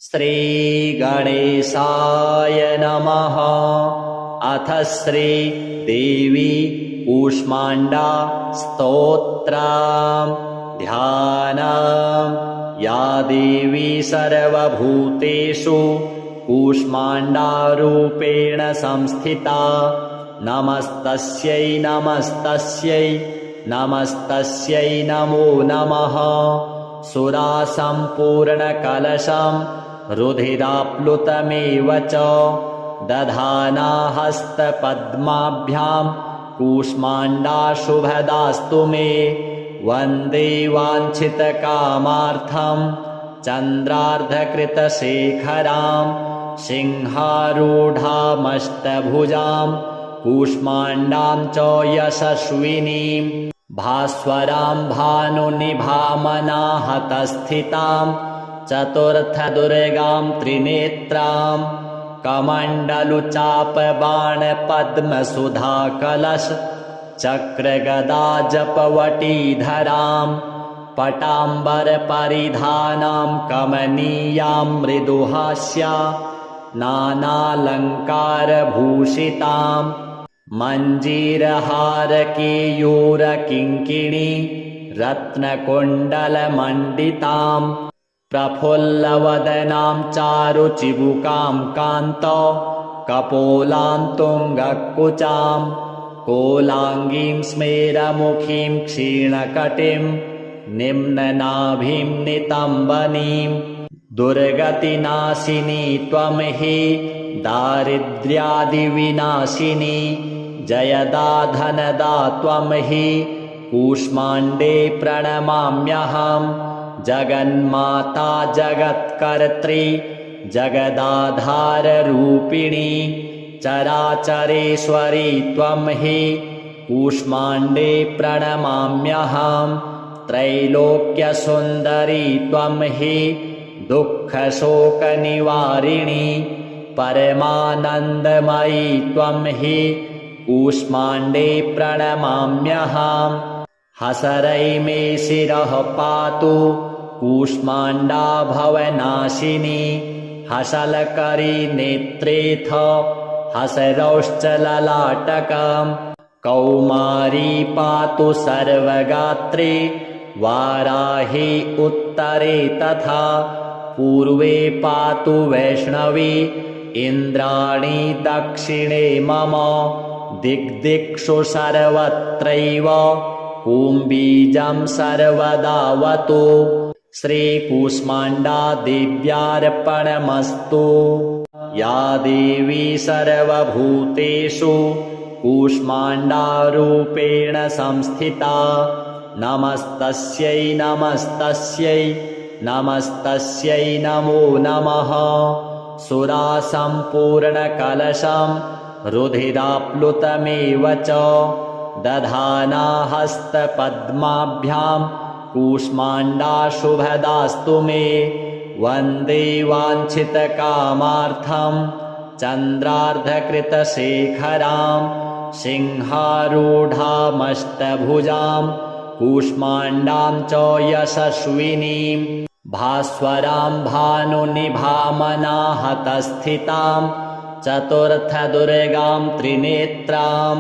श्रीगणेशाय नमः। अथ श्री देवी कूष्माण्डा स्तोत्रम्। ध्यानम्। या देवी सर्वभूतेषु कूष्माण्डारूपेण संस्थिता, नमस्तस्यै नमस्तस्यै नमस्तस्यै नमो नमः। सुरासम्पूर्णकलशम् रुधिराप्लुतमेव च दधाना हस्तपद्माभ्याम् कूष्माण्डा शुभदास्तु मे। वन्दे वाञ्छितकामार्थम् चन्द्रार्धकृतशेखराम् सिंहारूढामष्टभुजाम् कूष्माण्डां च यशस्विनीम्। भास्वरां भानुनिभामनाहतस्थितां चतुर्थदुर्गां त्रिनेत्रां कमण्डलुचापबाणपद्मसुधाकलश चक्रगदाजपवटीधरां पटाम्बरपरिधानां कमनीयां मृदुहास्या नानालङ्कारभूषिताम्। मञ्जीरहारकेयूरकिङ्किणी रत्नकुण्डलमण्डितां प्रफुल्लवदनां चारुचिबुकां कान्त कपोलां तुङ्गकुचां कोलाङ्गीं स्मेरमुखीं क्षीणकटिं निम्ननाभिं नितम्बनीं। दुर्गतिनाशिनी त्वं हि दारिद्र्यादिविनाशिनी जयदा धनदा त्वं हि कूष्माण्डे प्रणमाम्यहम्। जगन्माता जगत्कर्त्री जगदाधाररूपिणी चराचरेश्वरी त्वं हि कूष्माण्डे प्रणमाम्यहम्। त्रैलोक्यसुन्दरी त्वं हि दुःखशोकनिवारिणी परमानन्दमयी त्वं हि कूष्माण्डे प्रणमाम्यहम्। हसरै मे शिरः पातु कूष्माण्डा भवनाशिनी हसलकरी नेत्रेऽथ हसरौश्च ललाटकम्। कौमारी पातु सर्वगात्रे वाराही उत्तरे तथा पूर्वे पातु वैष्णवी इन्द्राणी दक्षिणे मम। दिग्दिक्षु सर्वत्रैव कुम्बीजं सर्वदावतु। श्रीकूष्माण्डा देव्यार्पणमस्तु। या देवी सर्वभूतेषु कूष्माण्डारूपेण संस्थिता, नमस्तस्यै नमस्तस्यै नमस्तस्यै नमो नमः। सुरासम्पूर्णकलशम् रुधिराप्लुतमेव च दधाना हस्तपद्माभ्याम् कूष्माण्डा शुभदास्तु मे। वन्दे वाञ्छितकामार्थम् चन्द्रार्धकृतशेखराम् सिंहारूढामष्टभुजाम् कूष्माण्डां च यशस्विनीम्। भास्वरां भानुनिभामनाहतस्थितां चतुर्थदुर्गां त्रिनेत्रां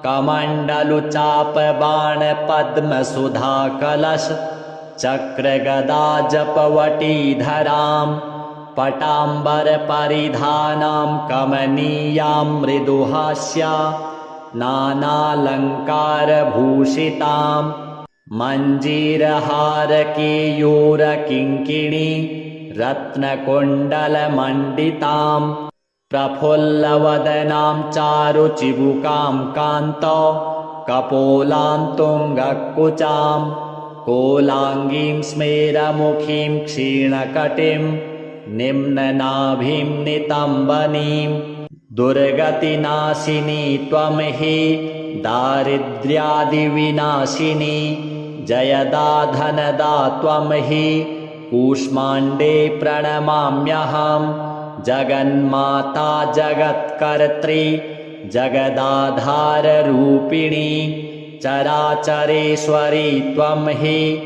कमण्डलुचापबाणपद्मसुधाकलश चक्रगदाजपवटीधरां पटाम्बरपरिधानां कमनीयां मृदुहास्या नानालङ्कारभूषिताम्। मञ्जीरहारकेयूरकिङ्किणी रत्नकुण्डलमण्डितां प्रफुल्लवदनां चारुचिबुकां कान्त कपोलां तुङ्गकुचां कोलाङ्गीं स्मेरमुखीं क्षीणकटिं निम्ननाभिं नितम्बनीं। दुर्गतिनाशिनी त्वं हि दारिद्र्यादिविनाशिनी जयदा धनदा त्वं हि कूष्माण्डे प्रणमाम्यहम्। जगन्माता जगत्कर्त्री जगदाधाररूपिणी चराचरेश्वरी त्वं हि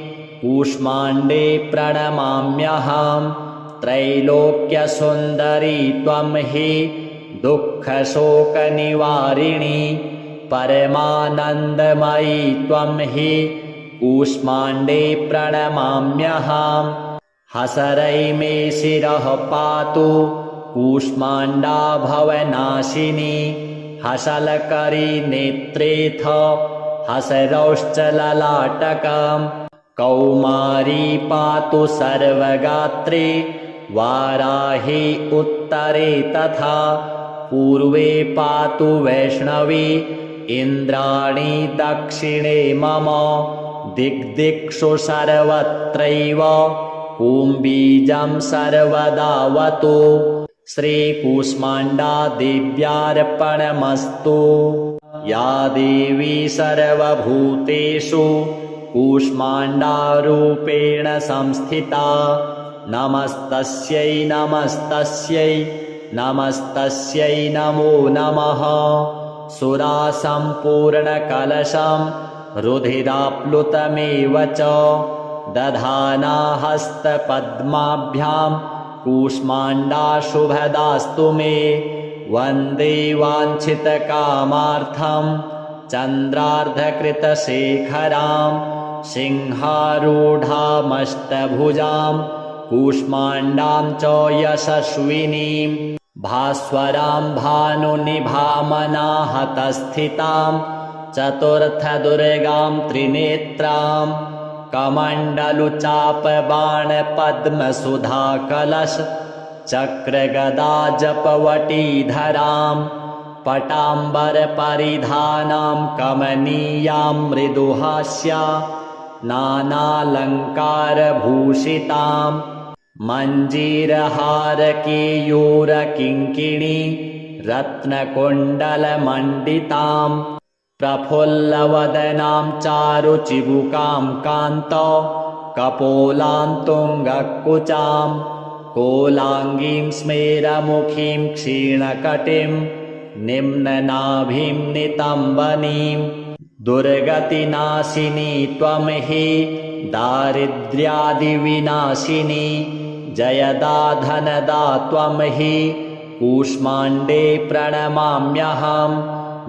कूष्माण्डे प्रणमाम्यहम्। त्रैलोक्यसुन्दरी त्वं हि दुःखशोकनिवारिणी परमानन्दमयी त्वं हि कूष्माण्डे प्रणमाम्यहम् हसरै मे शिरः पातु कूष्माण्डा भवनाशिनी हसलकरी नेत्रेऽथ हसरौश्च ललाटकम् कौमारी पातु सर्वगात्रे वाराही उत्तरे तथा पूर्वे पातु वैष्णवी इन्द्राणी दक्षिणे मम दिग्दिक्षु सर्वत्रैव कुम्बीजं सर्वदावतु श्रीकूष्माण्डा देव्यार्पणमस्तु या देवी सर्वभूतेषु कूष्माण्डारूपेण संस्थिता नमस्तस्यै नमस्तस्यै नमस्तस्यै नमो नमः सुरासम्पूर्णकलशं रुधिराप्लुतमेव च दधाना हस्तपद्माभ्यां कूष्माण्डा शुभदास्तु मे वन्दे वाञ्छितकामार्थं चन्द्रार्धकृतशेखरां सिंहारूढामष्टभुजां कूष्माण्डां च यशस्विनीं भास्वरां भानुनिभामनाहतस्थितां चतुर्थदुर्गां त्रिनेत्रां कमण्डलुचापबाणपद्मसुधाकलश चक्रगदाजपवटीधरां पटाम्बरपरिधानां कमनीयां मृदुहास्या नानालङ्कारभूषितां मञ्जीरहारकेयूरकिङ्किणी रत्नकुण्डलमण्डितां प्रफुल्लवदनां चारुचिबुकां कान्त कपोलां तुङ्गकुचां कोलाङ्गीं स्मेरमुखीं क्षीणकटिं निम्ननाभिं नितम्बनीं दुर्गतिनाशिनी त्वं हि दारिद्र्यादिविनाशिनी जयदा धनदा त्वं हि कूष्माण्डे प्रणमाम्यहम्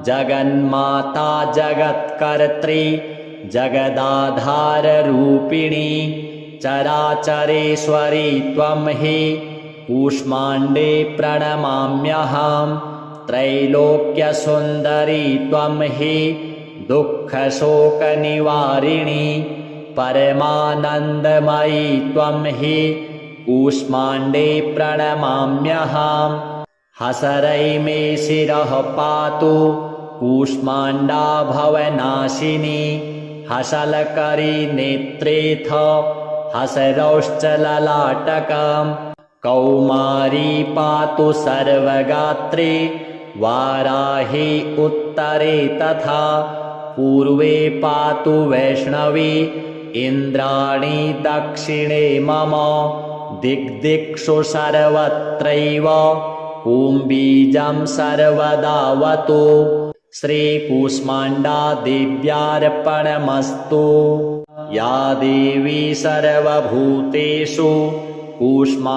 जगन्माता जगत्कर्त्री जगदाधाररूपिणी चराचरेश्वरी त्वं हि कूष्माण्डे प्रणमाम्यहम् त्रैलोक्यसुन्दरी त्वं हि दुःखशोकनिवारिणी परमानन्दमयी त्वं हि कूष्माण्डे प्रणमाम्यहम् हसरै मे शिरः पातु कूष्माण्डा भवनाशिनी हसलकरी नेत्रेऽथ हसरौश्च ललाटकम् कौमारी पातु सर्वगात्रे वाराही उत्तरे तथा पूर्वे पातु वैष्णवी इन्द्राणी दक्षिणे मम दिग्दिक्षु सर्वत्रैव कुम्बीजं सर्वदावतु श्रीकूष्माण्डा देव्यार्पणमस्तु या देवी सर्वभूतेषु कूष्माण्डारूपेण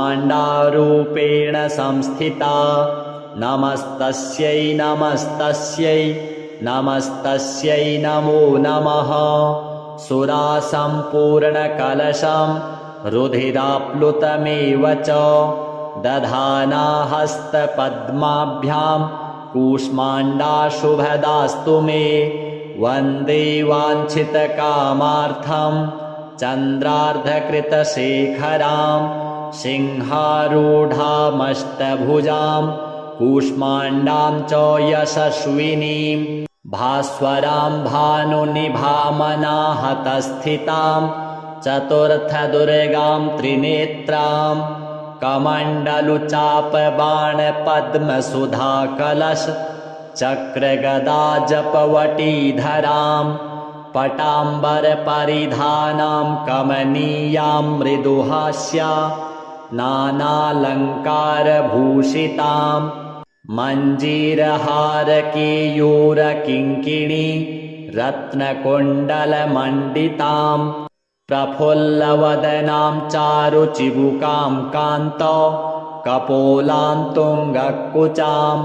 संस्थिता नमस्तस्यै नमस्तस्यै नमस्तस्यै नमो नमः सुरासम्पूर्णकलशं रुधिराप्लुतमेव च दधाना हस्तपद्माभ्यां कूष्माण्डा शुभदास्तु मे वन्दे वाञ्छितकामार्थं चन्द्रार्धकृतशेखरां सिंहारूढामष्टभुजां कूष्माण्डां च यशस्विनीं भास्वरां भानुनिभामनाहतस्थितां चतुर्थदुर्गां त्रिनेत्रां कमण्डलुचापबाणपद्मसुधाकलश चक्रगदाजपवटीधरां पटाम्बरपरिधानां कमनीयां मृदुहास्या नानालङ्कारभूषितां मञ्जीरहारकेयूरकिङ्किणी रत्नकुण्डलमण्डितां प्रफुल्लवदनां चारुचिबुकां कान्तौ कपोलां तुङ्गकुचां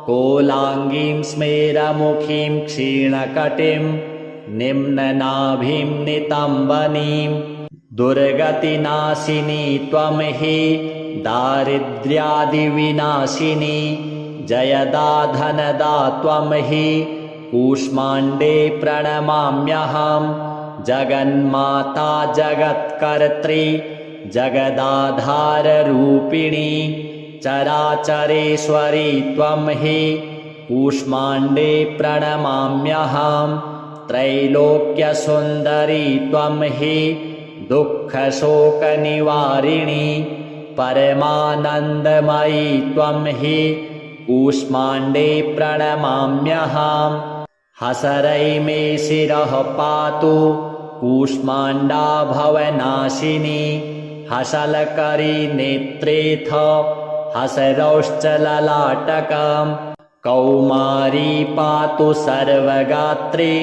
कोलाङ्गीं स्मेरमुखीं क्षीणकटिं निम्ननाभिं नितम्बनीं दुर्गतिनाशिनी त्वं हि दारिद्र्यादिविनाशिनी जयदा धनदा त्वं हि कूष्माण्डे प्रणमाम्यहं जगन्माता जगत्कर्त्री जगदाधाररूपिणी चराचरेश्वरी त्वं हि कूष्माण्डे प्रणमाम्यहं त्रैलोक्यसुन्दरी त्वं हि दुःखशोकनिवारिणी परमानन्दमयी त्वं हि कूष्माण्डे प्रणमाम्यहं हसरै मे शिरः पातु कूष्माण्डा भवनाशिनी हसलकरी नेत्रेऽथ हसरौश्चललाटकं कौमारी पातु सर्वगात्रे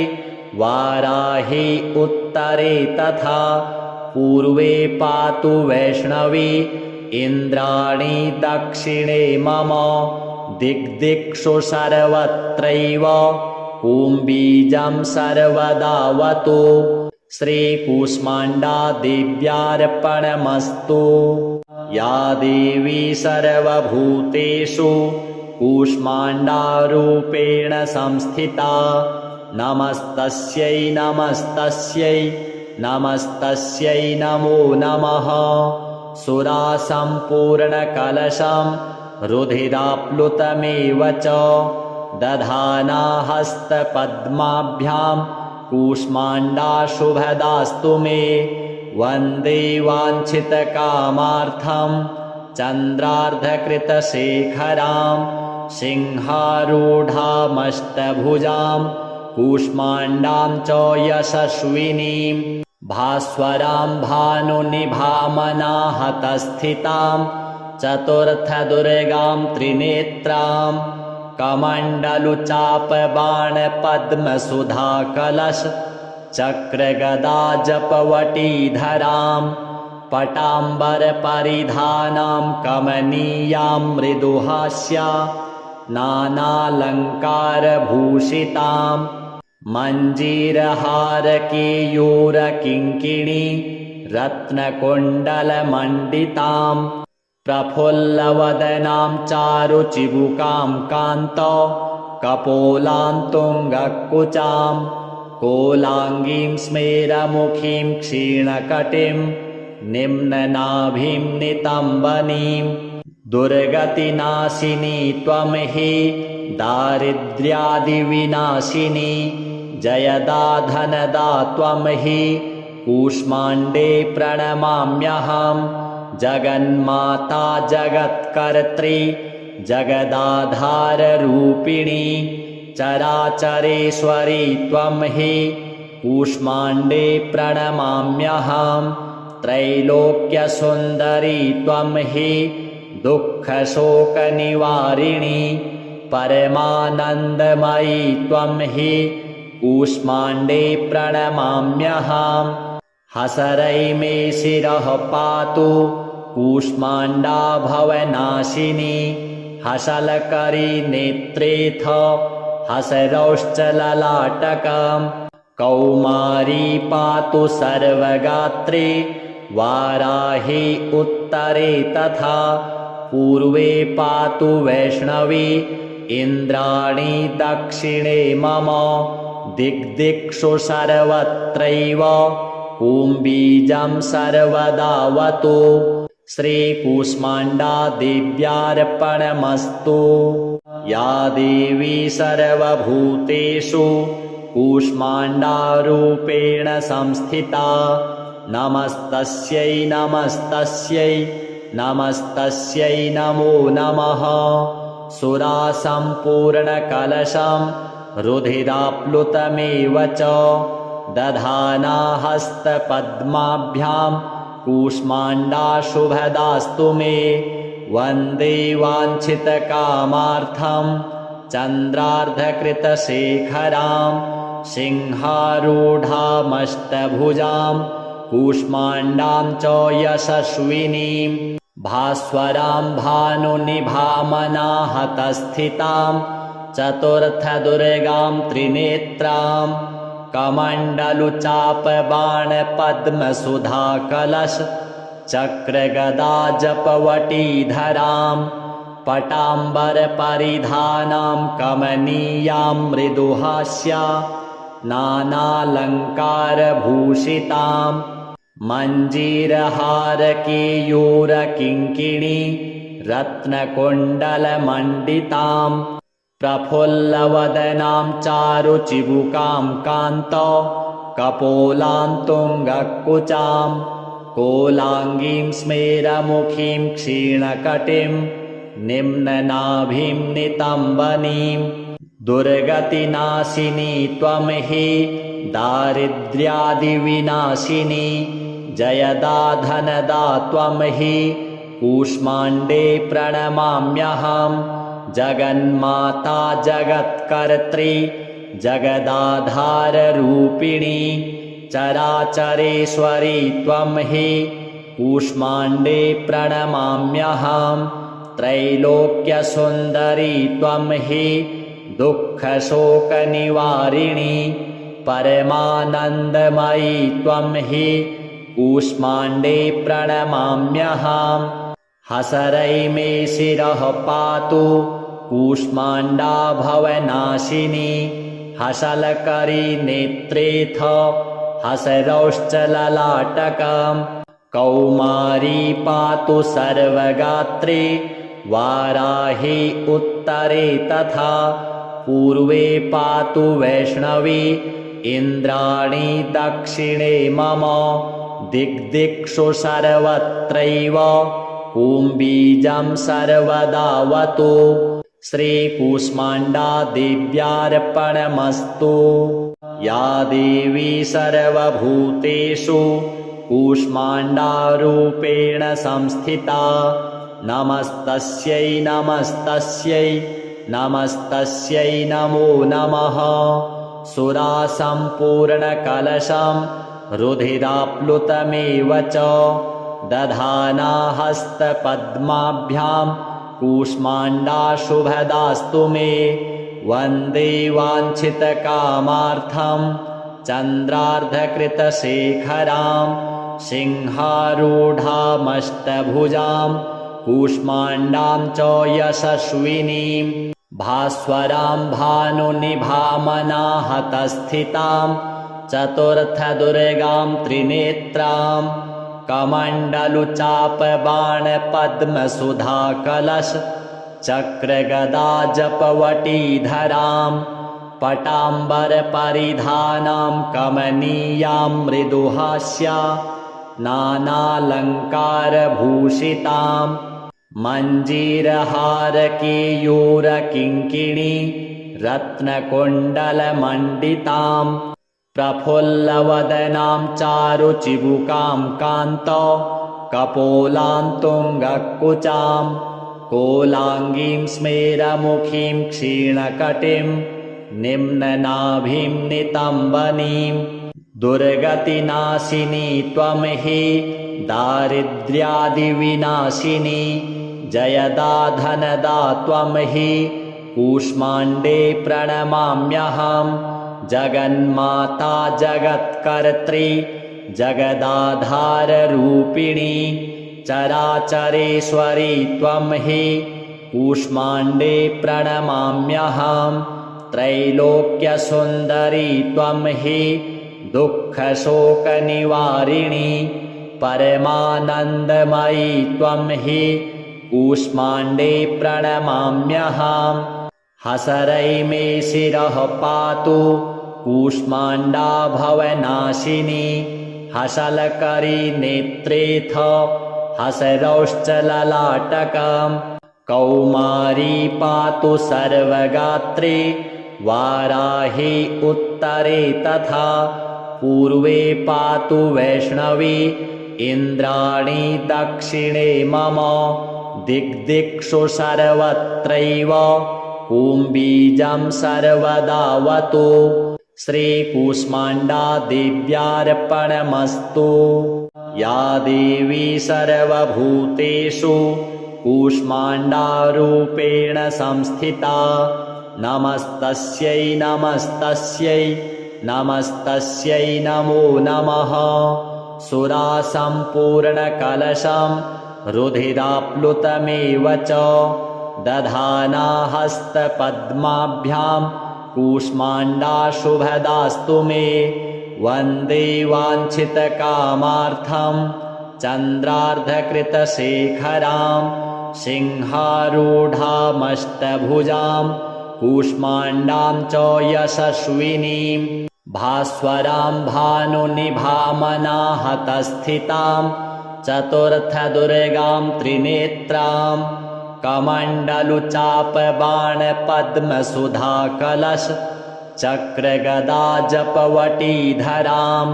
वाराही उत्तरे तथा पूर्वे पातु वैष्णवी इन्द्राणी दक्षिणे मम दिग्दिक्षु सर्वत्रैव कुम्बीजं सर्वदावतु श्रीकूष्माण्डा देव्यार्पणमस्तु या देवी सर्वभूतेषु कूष्माण्डारूपेण संस्थिता नमस्तस्यै नमस्तस्यै नमस्तस्यै नमो नमः सुरासम्पूर्णकलशं रुधिराप्लुतमेव च दधाना हस्तपद्माभ्यां कूष्माण्डा शुभदास्तु मे वन्दे वाञ्छितकामार्थं चन्द्रार्धकृतशेखरां सिंहारूढामष्टभुजां कूष्माण्डां च यशस्विनीं भास्वरां भानुनिभामनाहतस्थितां चतुर्थदुर्गां त्रिनेत्रां कमण्डलुचापबाणपद्मसुधाकलश चक्रगदाजपवटीधरां पटाम्बरपरिधानां कमनीयां मृदुहास्या नानालङ्कारभूषितां मञ्जीरहारकेयूरकिङ्किणी रत्नकुण्डलमण्डितां प्रफुल्लवदनां चारुचिबुकां कान्तौ कपोलां तुङ्गकुचां कोलाङ्गीं स्मेरमुखीं क्षीणकटिं निम्ननाभिं नितम्बनीं दुर्गतिनाशिनी त्वं हि दारिद्र्यादिविनाशिनी जयदा धनदा त्वं हि कूष्माण्डे प्रणमाम्यहं जगन्माता जगत्कर्त्री जगदाधाररूपिणी चराचरेश्वरी त्वं हि कूष्माण्डे प्रणमाम्यहं त्रैलोक्यसुन्दरी त्वं हि दुःखशोकनिवारिणी परमानन्दमयी त्वं हि कूष्माण्डे प्रणमाम्यहं हसरै मे शिरः पातु कूष्माण्डा भवनाशिनी हसलकरी नेत्रेऽथ हसरौश्चललाटकं कौमारी पातु सर्वगात्रे वाराही उत्तरे तथा पूर्वे पातु वैष्णवी इन्द्राणी दक्षिणे मम दिग्दिक्षु सर्वत्रैव कुम्बीजं सर्वदावतु श्रीकूष्माण्डा देव्यार्पणमस्तु या देवी सर्वभूतेषु कूष्माण्डारूपेण संस्थिता नमस्तस्यै नमस्तस्यै नमस्तस्यै नमो नमः सुरासम्पूर्णकलशं रुधिराप्लुतमेव च दधाना हस्तपद्माभ्यां कूष्माण्डा शुभदास्तु मे वन्दे वाञ्छितकामार्थं चन्द्रार्धकृतशेखरां सिंहारूढामष्टभुजां कूष्माण्डां च यशस्विनीं भास्वरां भानुनिभामनाहतस्थितां चतुर्थदुर्गां त्रिनेत्रां कमण्डलुचापबाणपद्मसुधाकलश चक्रगदाजपवटीधरां पटाम्बरपरिधानां कमनीयां मृदुहास्या नानालङ्कारभूषितां मञ्जीरहारकेयूरकिङ्किणी रत्नकुण्डलमण्डितां प्रफुल्लवदनां चारुचिबुकां कान्तौ कपोलां तुङ्गकुचां कोलाङ्गीं स्मेरमुखीं क्षीणकटिं निम्ननाभिं नितम्बनीं दुर्गतिनाशिनी त्वं हि दारिद्र्यादिविनाशिनी जयदा धनदा त्वं हि कूष्माण्डे प्रणमाम्यहं जगन्माता जगत्कर्त्री जगदाधाररूपिणी चराचरेश्वरी त्वं हि कूष्माण्डे प्रणमाम्यहं त्रैलोक्यसुन्दरी त्वं हि दुःखशोकनिवारिणी परमानन्दमयी त्वं हि कूष्माण्डे प्रणमाम्यहं हसरै मे शिरः पातु कूष्माण्डा भवनाशिनी हसलकरी नेत्रेऽथ हसरौश्चललाटकं कौमारी पातु सर्वगात्रे वाराही उत्तरे तथा पूर्वे पातु वैष्णवी इन्द्राणी दक्षिणे मम दिग्दिक्षु सर्वत्रैव कुम्बीजं सर्वदावतु श्रीकूष्माण्डा देव्यार्पणमस्तु या देवी सर्वभूतेषु कूष्माण्डारूपेण संस्थिता नमस्तस्यै नमस्तस्यै नमस्तस्यै नमो नमः सुरासम्पूर्णकलशं रुधिराप्लुतमेव च दधाना हस्तपद्माभ्यां कूष्माण्डा शुभदास्तु मे वन्दे वाञ्छितकामार्थं चन्द्रार्धकृतशेखरां सिंहारूढामष्टभुजां कूष्माण्डां च यशस्विनीं भास्वरां भानुनिभामनाहतस्थितां चतुर्थदुर्गां त्रिनेत्रां कमण्डलुचापबाणपद्मसुधाकलश चक्रगदाजपवटीधरां पटाम्बरपरिधानां कमनीयां मृदुहास्या नानालङ्कारभूषितां मञ्जीरहारकेयूरकिङ्किणी रत्नकुण्डलमण्डितां प्रफुल्लवदनां चारुचिबुकां कान्तौ कपोलां तुङ्गकुचां कोलाङ्गीं स्मेरमुखीं क्षीणकटिं निम्ननाभिं नितम्बनीं दुर्गतिनाशिनी त्वं हि दारिद्र्यादिविनाशिनी जयदा धनदा त्वं हि कूष्माण्डे प्रणमाम्यहं जगन्माता जगत्कर्त्री जगदाधाररूपिणी चराचरेश्वरी त्वं हि कूष्माण्डे प्रणमाम्यहं त्रैलोक्यसुन्दरी त्वं हि दुःखशोकनिवारिणी परमानन्दमयी त्वं हि कूष्माण्डे प्रणमाम्यहं हसरै मे शिरः पातु कूष्माण्डा भवनाशिनी हसलकरी नेत्रेऽथ हसरौश्चललाटकं कौमारी पातु सर्वगात्रे वाराही उत्तरे तथा पूर्वे पातु वैष्णवी इन्द्राणी दक्षिणे मम दिग्दिक्षु सर्वत्रैव कुम्बीजं सर्वदावतु श्रीकूष्माण्डा देव्यार्पणमस्तु। या देवी सर्वभूतेषु कूष्माण्डारूपेण संस्थिता नमस्तस्यै नमस्तस्यै नमस्तस्यै नमो नमः। सुरासम्पूर्णकलशं रुधिराप्लुतमेव च दधाना हस्तपद्माभ्यां कूष्माण्डा शुभदास्तु मे। वन्दे वाञ्छितकामार्थं चन्द्रार्धकृतशेखरां सिंहारूढामष्टभुजां कूष्माण्डां च यशस्विनीं भास्वरां भानुनिभामनाहतस्थितां चतुर्थदुर्गां त्रिनेत्रां कमण्डलुचापबाणपद्मसुधाकलश चक्रगदाजपवटीधरां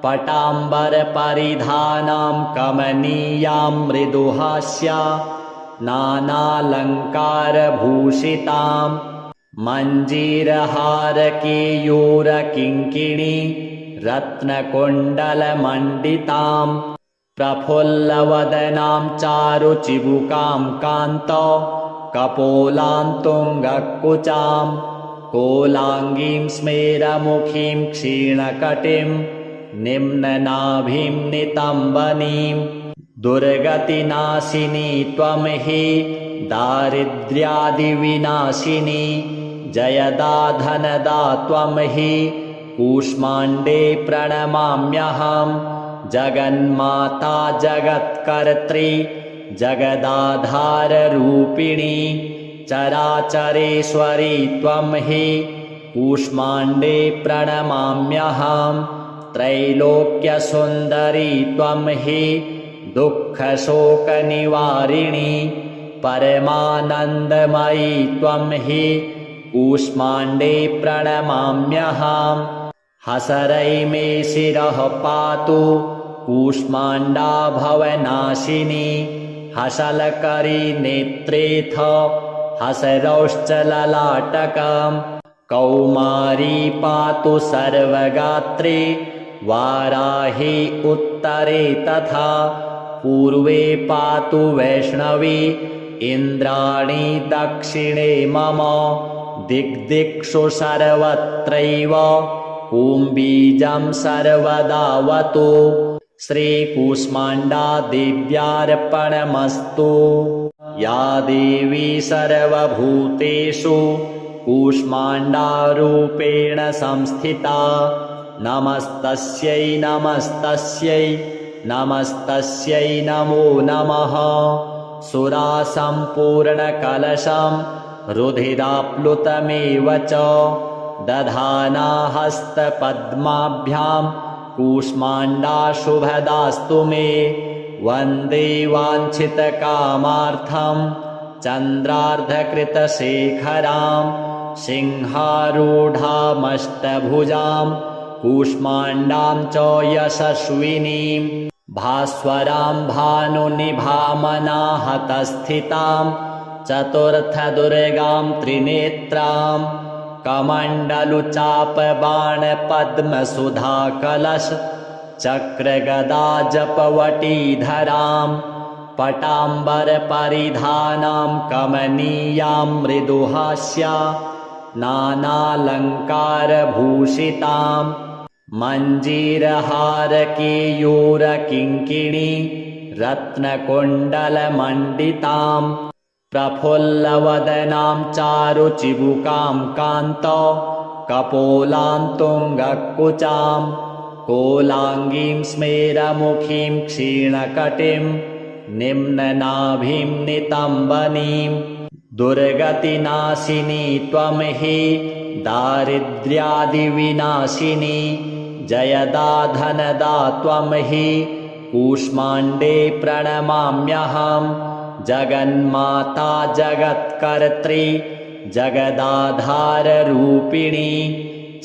पटाम्बरपरिधानां कमनीयां मृदुहास्या नानालङ्कारभूषितां मञ्जीरहारकेयूरकिङ्किणी रत्नकुण्डलमण्डितां प्रफुल्लवदनां चारुचिबुकां कान्त कपोलां तुङ्गकुचां कोलाङ्गीं स्मेरमुखीं क्षीणकटिं निम्ननाभिं नितम्बनीं दुर्गतिनाशिनी त्वं हि दारिद्र्यादिविनाशिनी जयदा धनदा त्वं हि कूष्माण्डे प्रणमाम्यहं। जगन्माता जगत्कर्त्री जगदाधाररूपिणी चराचरेश्वरी त्वं हि कूष्माण्डे प्रणमाम्यहं। त्रैलोक्यसुन्दरी त्वं हि दुःखशोकनिवारिणी परमानन्दमयी त्वं हि कूष्माण्डे प्रणमाम्यहं। हसरै मे शिरः पातु कूष्माण्डा भवनाशिनी हसलकरी नेत्रेऽथ हसरौश्चललाटकं कौमारी पातु सर्वगात्रे वाराही उत्तरे तथा पूर्वे पातु वैष्णवी इन्द्राणी दक्षिणे मम दिग्दिक्षु सर्वत्रैव कुम्बीजं सर्वदावतु। श्रीकूष्माण्डा देव्यार्पणमस्तु। या देवी सर्वभूतेषु कूष्माण्डारूपेण संस्थिता नमस्तस्यै नमस्तस्यै नमस्तस्यै नमो नमः। सुरासम्पूर्णकलशं रुधिराप्लुतमेव च दधाना हस्तपद्माभ्यां कूष्माण्डा शुभदास्तु मे। वन्दे वाञ्छितकामार्थं चन्द्रार्धकृतशेखरां सिंहारूढामष्टभुजां कूष्माण्डां च यशस्विनीं भास्वरां भानुनिभामनाहतस्थितां चतुर्थदुर्गां त्रिनेत्रां कमण्डलुचापबाणपद्मसुधाकलश चक्रगदाजपवटीधरां पटाम्बरपरिधानां कमनीयां मृदुहास्या नानालङ्कारभूषितां मञ्जीरहारकेयूरकिङ्किणी रत्नकुण्डलमण्डितां प्रफुल्लवदनां चारुचिबुकां कान्त कपोलां तुङ्गकुचां कोलाङ्गीं स्मेरमुखीं क्षीणकटिं निम्ननाभिं नितम्बनीं दुर्गतिनाशिनी त्वं हि दारिद्र्यादिविनाशिनी जयदा धनदा त्वं हि कूष्माण्डे प्रणमाम्यहं। जगन्माता जगत्कर्त्री जगदाधाररूपिणी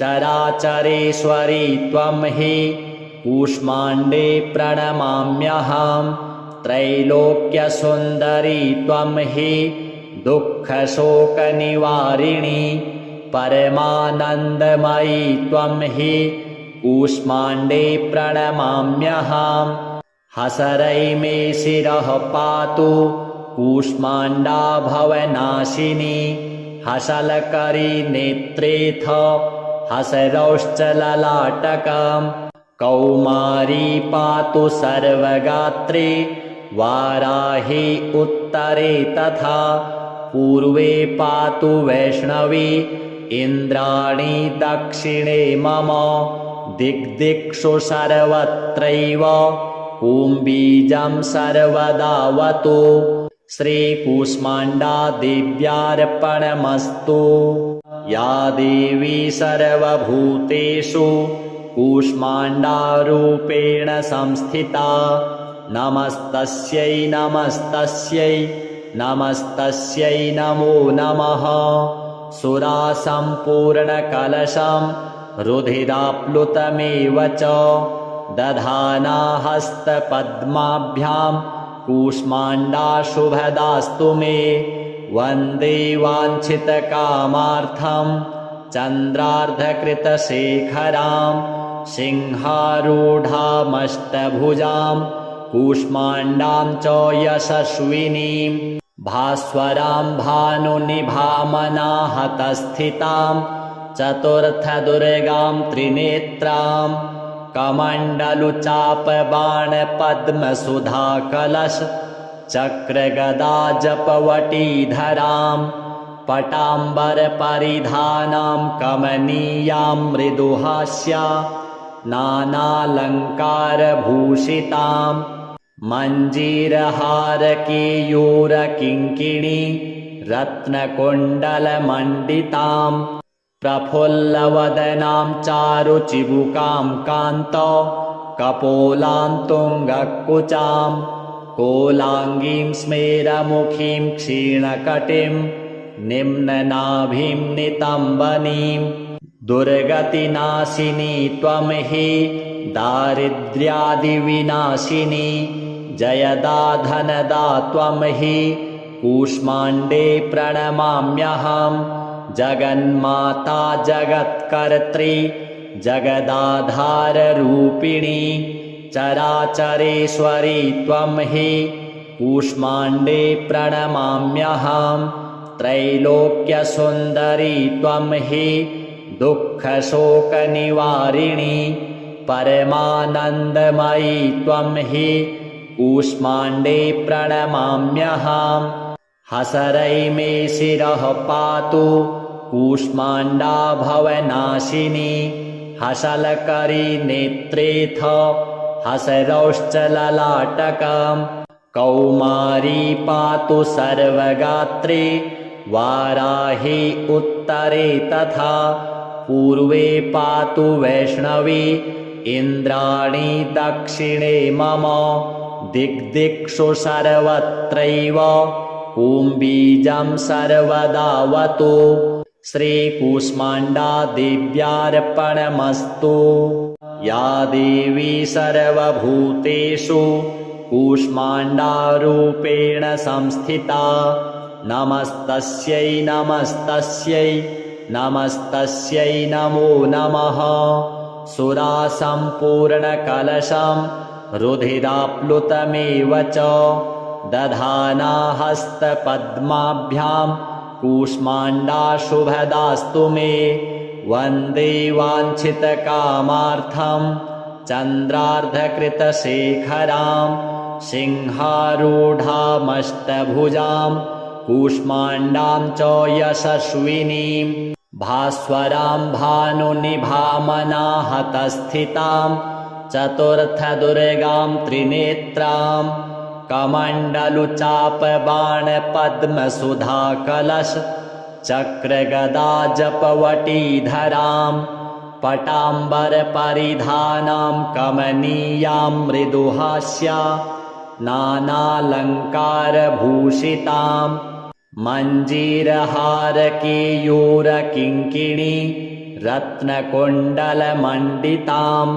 चराचरेश्वरी त्वं हि कूष्माण्डे प्रणमाम्यहं। त्रैलोक्यसुन्दरी त्वं हि दुःखशोकनिवारिणी परमानन्दमयी त्वं हि कूष्माण्डे प्रणमाम्यहम् हसरै मे शिरः पातु कूष्माण्डा भवनाशिनी हसलकरी नेत्रेऽथ हसरौश्च ललाटकम् कौमारी पातु सर्वगात्रे वाराही उत्तरे तथा पूर्वे पातु वैष्णवी इन्द्राणी दक्षिणे मम दिग्दिक्षु सर्वत्रैव कुम्बीजं सर्वदावतु श्रीकूष्माण्डा देव्यार्पणमस्तु या देवी सर्वभूतेषु कूष्माण्डारूपेण संस्थिता नमस्तस्यै नमस्तस्यै नमस्तस्यै नमो नमः सुरासम्पूर्णकलशं रुधिराप्लुतमेव च दधाना हस्तपद्माभ्यां कूष्माण्डा शुभदास्तु मे वन्दे वाञ्छितकामार्थं चन्द्रार्धकृतशेखरां सिंहारूढामष्टभुजां कूष्माण्डां च यशस्विनीं भास्वरां भानुनिभामनाहतस्थितां चतुर्थदुर्गां त्रिनेत्रां कमण्डलुचापबाणपद्मसुधाकलश चक्रगदाजपवटीधरां पटाम्बरपरिधानां कमनीयां मृदुहास्या नानालङ्कारभूषितां मञ्जीरहारकेयूरकिङ्किणी रत्नकुण्डलमण्डितां प्रफुल्लवदनां चारुचिबुकां कान्त कपोलां तुङ्गकुचां कोलाङ्गीं स्मेरमुखीं क्षीणकटिं निम्ननाभिं नितम्बनीं दुर्गतिनाशिनी त्वं हि दारिद्र्यादिविनाशिनी जयदा धनदा त्वं हि कूष्माण्डे प्रणमाम्यहम् जगन्माता जगत्कर्त्री जगदाधाररूपिणी चराचरेश्वरी त्वं हि कूष्माण्डे प्रणमाम्यहम् त्रैलोक्यसुन्दरी त्वं हि दुःखशोकनिवारिणी परमानन्दमयी त्वं हि कूष्माण्डे प्रणमाम्यहम् हसरै मे शिरः पातु कूष्माण्डा भवनाशिनी हसलकरी नेत्रेऽथ हसरौश्च ललाटकम् कौमारी पातु सर्वगात्रे वाराही उत्तरे तथा पूर्वे पातु वैष्णवी इन्द्राणी दक्षिणे मम दिग्दिक्षु सर्वत्रैव कुम्बीजं सर्वदावतु श्रीकूष्माण्डा देव्यार्पणमस्तु या देवी सर्वभूतेषु कूष्माण्डारूपेण संस्थिता नमस्तस्यै नमस्तस्यै नमस्तस्यै नमो नमः सुरासम्पूर्णकलशं रुधिराप्लुतमेव च दधाना हस्तपद्माभ्यां कूष्माण्डा शुभदास्तु मे वन्दे वाञ्छितकामार्थं चन्द्रार्धकृतशेखरां सिंहारूढामष्टभुजां कूष्माण्डां च यशस्विनीं भास्वरां भानुनिभामनाहतस्थितां चतुर्थदुर्गां त्रिनेत्रां कमण्डलुचापबाणपद्मसुधाकलश चक्रगदाजपवटीधरां पटाम्बरपरिधानां कमनीयां मृदुहास्या नानालङ्कारभूषितां मञ्जीरहारकेयूरकिङ्किणी रत्नकुण्डलमण्डितां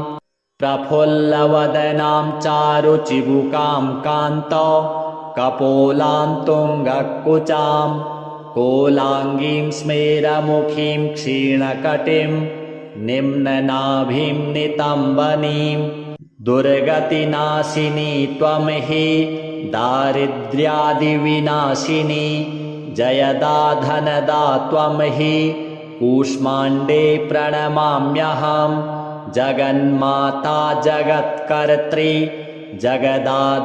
प्रफुल्लवदनां चारुचिबुकां कान्त कपोलां तुङ्गकुचां कोलाङ्गीं स्मेरमुखीं क्षीणकटिं निम्ननाभिं नितम्बनीं दुर्गतिनाशिनी त्वं हि दारिद्र्यादिविनाशिनी जयदा धनदा त्वं हि कूष्माण्डे प्रणमाम्यहं जगन्माता जगत्कर्त्री जगदाधाररूपिणी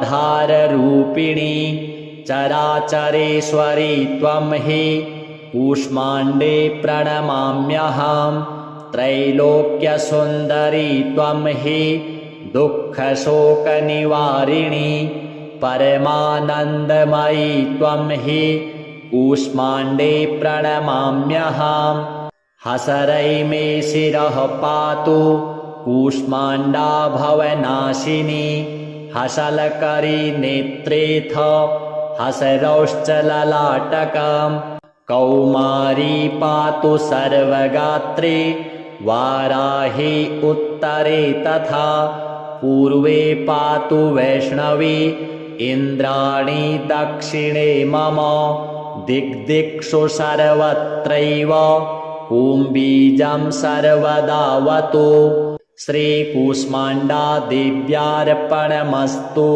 चराचरेश्वरी त्वं हि कूष्माण्डे प्रणमाम्यहं त्रैलोक्यसुन्दरी त्वं हि दुःखशोकनिवारिणी परमानन्दमयी त्वं हि कूष्माण्डे प्रणमाम्यहं हसरै मे शिरः पातु कूष्माण्डा भवनाशिनी हसलकरी नेत्रेऽथ हसरौश्चललाटकं कौमारी पातु सर्वगात्रे वाराही उत्तरे तथा पूर्वे पातु वैष्णवी इन्द्राणी दक्षिणे मम दिग्दिक्षु सर्वत्रैव कुम्बीजं सर्वदावतु श्रीकूष्माण्डा देव्यार्पणमस्तु।